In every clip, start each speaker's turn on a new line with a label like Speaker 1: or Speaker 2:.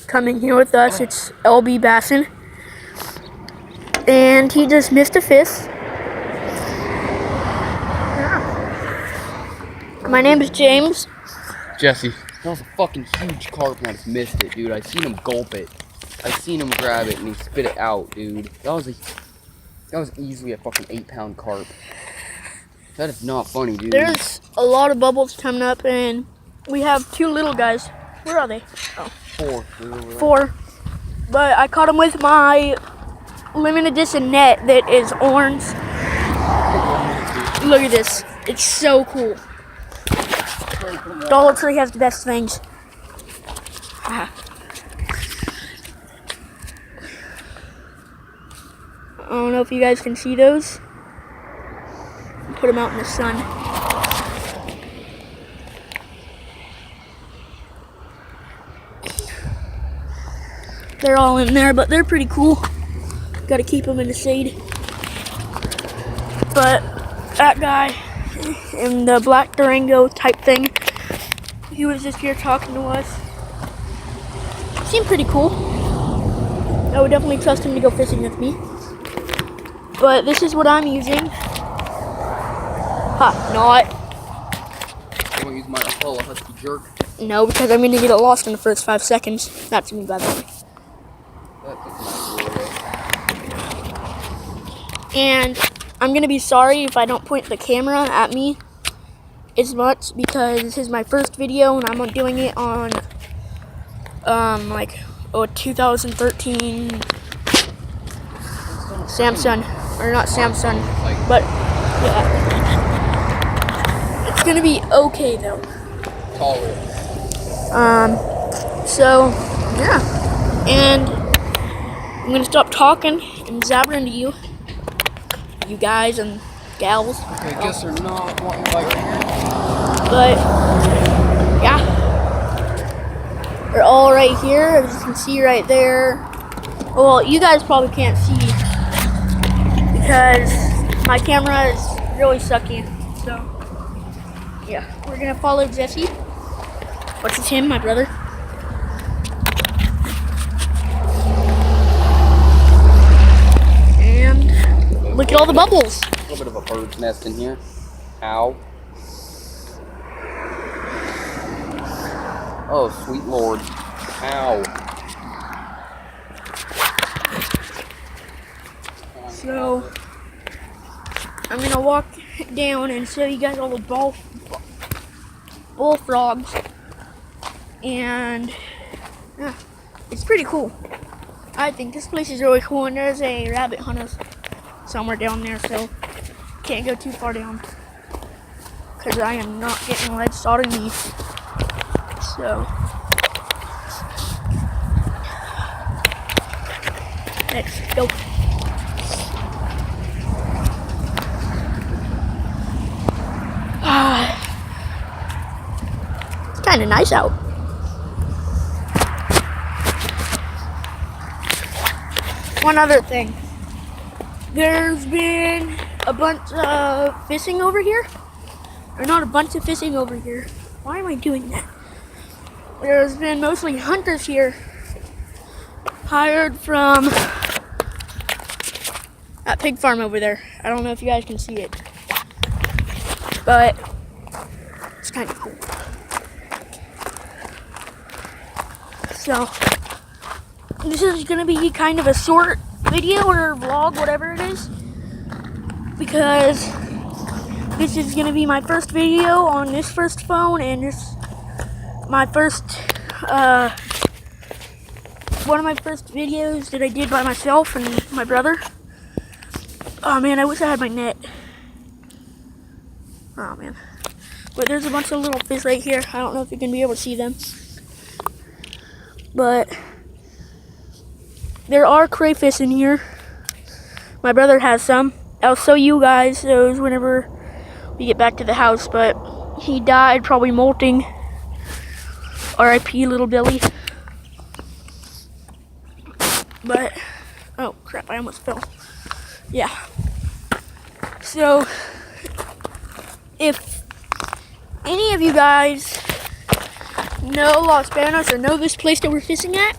Speaker 1: Coming here with us, it's LB Basson, and he just missed a fish. My name is James.
Speaker 2: Jesse, that was a fucking huge carp and I just missed it, dude. I seen him gulp it. I seen him grab it and he spit it out, dude. That was easily a fucking 8-pound carp. That is not funny, dude.
Speaker 1: There's a lot of bubbles coming up, and we have two little guys. Where are they? Oh. Four. But I caught them with my limited edition net that is orange. Look at this. It's so cool. Dollar Tree has the best things. I don't know if you guys can see those. Put them out in the sun. They're all in there, but they're pretty cool. Got to keep them in the shade. But that guy in the black Durango type thing, he was just here talking to us. Seemed pretty cool. I would definitely trust him to go fishing with me. But this is what I'm using. Not.
Speaker 2: You won't use my Apollo Husky jerk?
Speaker 1: No, because I'm going to get it lost in the first 5 seconds. That's me, by the way. And I'm going to be sorry if I don't point the camera at me as much, because this is my first video and I'm doing it on 2013 Samsung, or not Samsung, but yeah. It's going to be okay though. So yeah. And I'm going to stop talking and zabbering to you guys and gals.
Speaker 2: Okay, I guess they're not wanting right here.
Speaker 1: But yeah, they're all right here, as you can see right there. Well, you guys probably can't see because my camera is really sucky. So yeah, we're gonna follow Jesse. What's his name? My brother. Look at all the bubbles.
Speaker 2: A little bit of a bird's nest in here. Ow. Oh, sweet Lord. Ow.
Speaker 1: So, I'm going to walk down and show you guys all the bullfrogs. And, yeah, it's pretty cool. I think this place is really cool, and there's a rabbit hunter somewhere down there, so can't go too far down because I am not getting lead shot in me. So let's go. It's kind of nice out. One other thing. There's been a bunch of fishing over here. Or not a bunch of fishing over here. Why am I doing that? There's been mostly hunters here. Hired from that pig farm over there. I don't know if you guys can see it. But it's kind of cool. So this is going to be kind of a short video or vlog, whatever it is, because this is going to be my first video on this first phone, and this my first one of my first videos that I did by myself and my brother. Oh man, I wish I had my net. Oh man. But there's a bunch of little fish right here. I don't know if you can be able to see them, but there are crayfish in here. My brother has some. I'll show you guys those whenever we get back to the house, but he died probably molting. R.I.P. little Billy. But, oh crap, I almost fell. Yeah. So, if any of you guys know Los Banos or know this place that we're fishing at,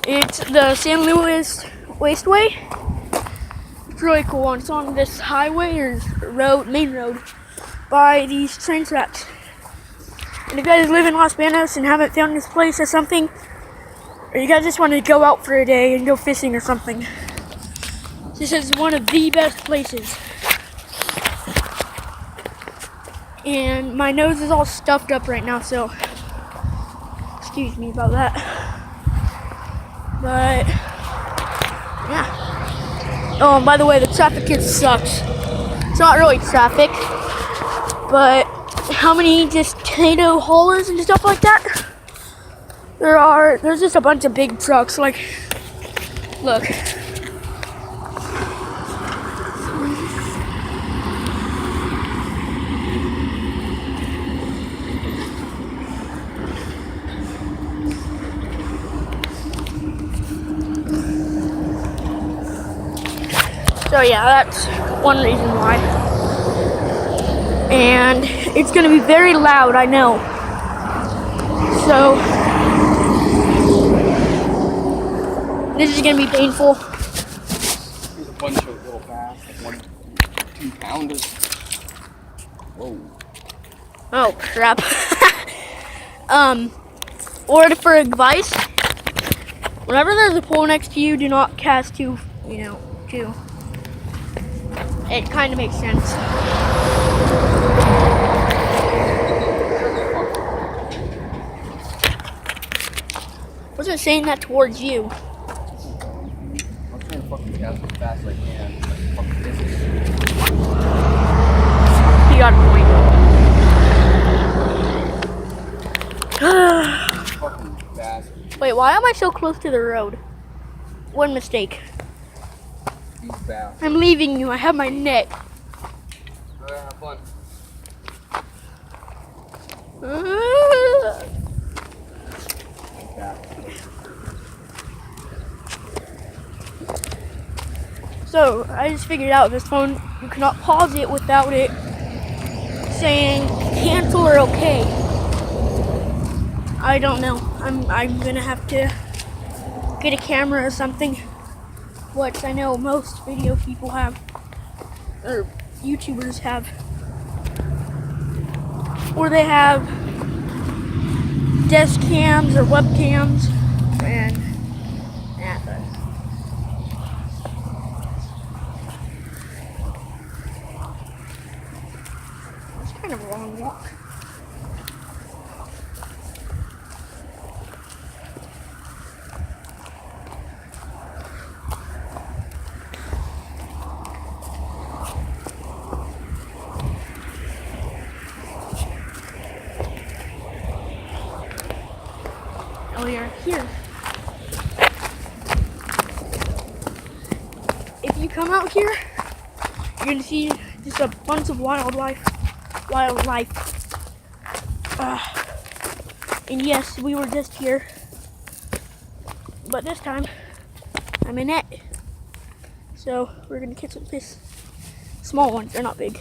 Speaker 1: it's the San Luis Wasteway. It's really cool. And it's on this highway or road, main road, by these train tracks. And if you guys live in Los Banos and haven't found this place or something, or you guys just want to go out for a day and go fishing or something, this is one of the best places. And my nose is all stuffed up right now, so excuse me about that. But yeah. Oh, and by the way, the traffic here sucks. It's not really traffic, but how many just potato haulers and stuff like that? There's just a bunch of big trucks. Like, look. So yeah, that's one reason why. And it's gonna be very loud, I know. So this is gonna be painful.
Speaker 2: There's a bunch of little bass, like 1, 2 pounders. Whoa.
Speaker 1: Oh crap. Word for advice. Whenever there's a pole next to you, do not cast too. It kind of makes sense. Wasn't saying that towards you.
Speaker 2: I'm trying to fucking cast as fast as I can. Fucking distance.
Speaker 1: You got a point.
Speaker 2: Fucking bastard.
Speaker 1: Wait, why am I so close to the road? One mistake.
Speaker 2: These bastards.
Speaker 1: I'm leaving you. I have my net.
Speaker 2: Alright, have fun.
Speaker 1: So, I just figured out this phone, you cannot pause it without it saying cancel or okay. I don't know. I'm gonna have to get a camera or something. What I know most video people have, or YouTubers have, or they have desk cams or webcams, and yeah, but it's kind of a long walk. We are here. If you come out here, you're gonna see just a bunch of wildlife. And yes, we were just here, but this time I'm in net. So we're gonna catch some fish. Small ones, they're not big.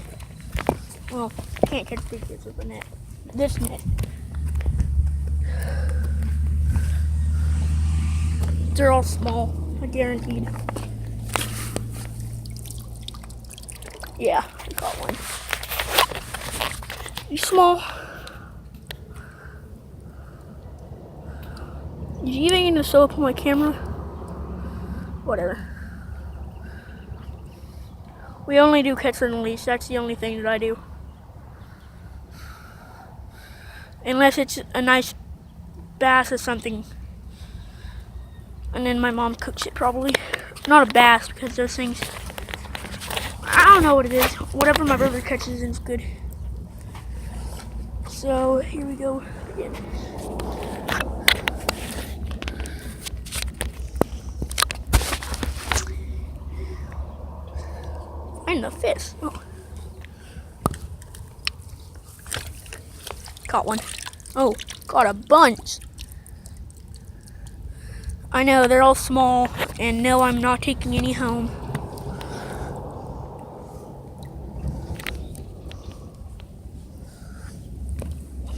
Speaker 1: Well, can't catch big fish with a net. This net. They're all small, I guaranteed. Yeah, I got one. You small. Did you even need to sew up on my camera? Whatever. We only do catch and release. That's the only thing that I do. Unless it's a nice bass or something. And then my mom cooks it probably. Not a bass because those things, I don't know what it is. Whatever my brother catches is good. So here we go again. Find the fish. Oh. Caught one. Oh, caught a bunch. I know, they're all small, and no, I'm not taking any home.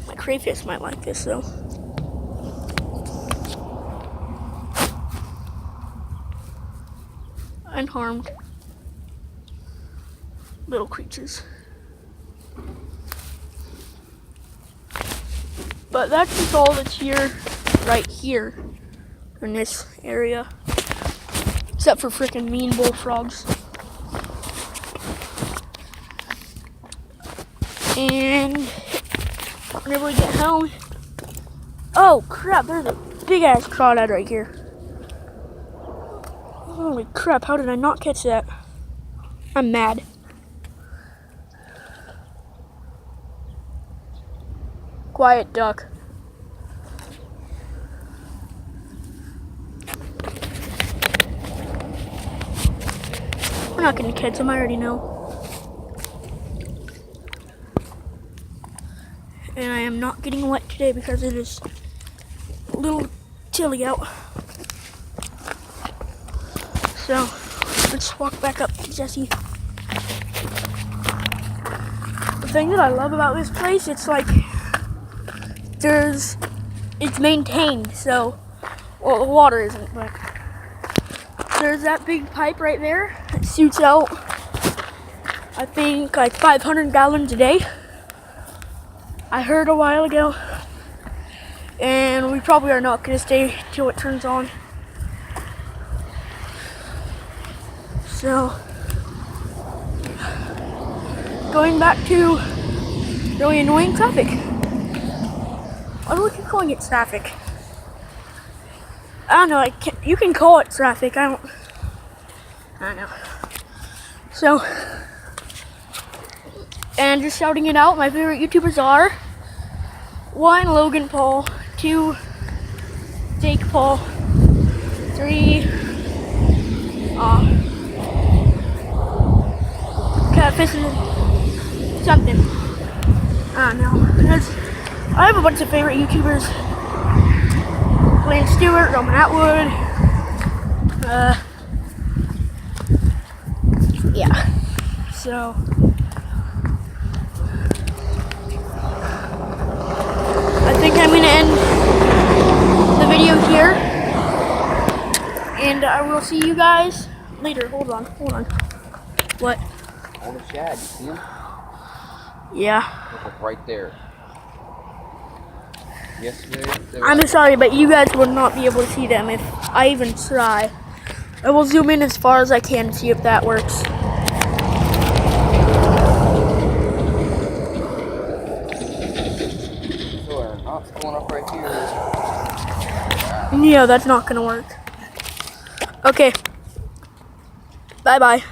Speaker 1: My crayfish might like this, though. unharmed little creatures. But that's just all that's here, right here, in this area. Except for freaking mean bullfrogs. And whenever we get home, oh crap, there's a big ass crawdad right here. Holy crap, how did I not catch that? I'm mad. Quiet duck. We're not gonna catch him, I already know. And I am not getting wet today because it is a little chilly out. So, let's walk back up to Jesse. The thing that I love about this place, it's like, it's maintained, so, well, the water isn't, but there's that big pipe right there that shoots out, I think, like 500 gallons a day. I heard a while ago, and we probably are not going to stay till it turns on. So, going back to really annoying traffic. Why do we keep calling it traffic? I don't know, you can call it traffic, I don't know. So, and just shouting it out, my favorite YouTubers are 1, Logan Paul, 2, Jake Paul, 3, Catfish something. I don't know. I have a bunch of favorite YouTubers. Lane Stewart, Roman Atwood. Yeah. So. I think I'm going to end the video here. And I will see you guys later. Hold on. What?
Speaker 2: All the shad, you see him?
Speaker 1: Yeah.
Speaker 2: Look, right there. Yesterday,
Speaker 1: I'm sorry, but you guys will not be able to see them if I even try. I will zoom in as far as I can to see if that works.
Speaker 2: So our knot's going up right here.
Speaker 1: Yeah, that's not gonna work. Okay. Bye-bye.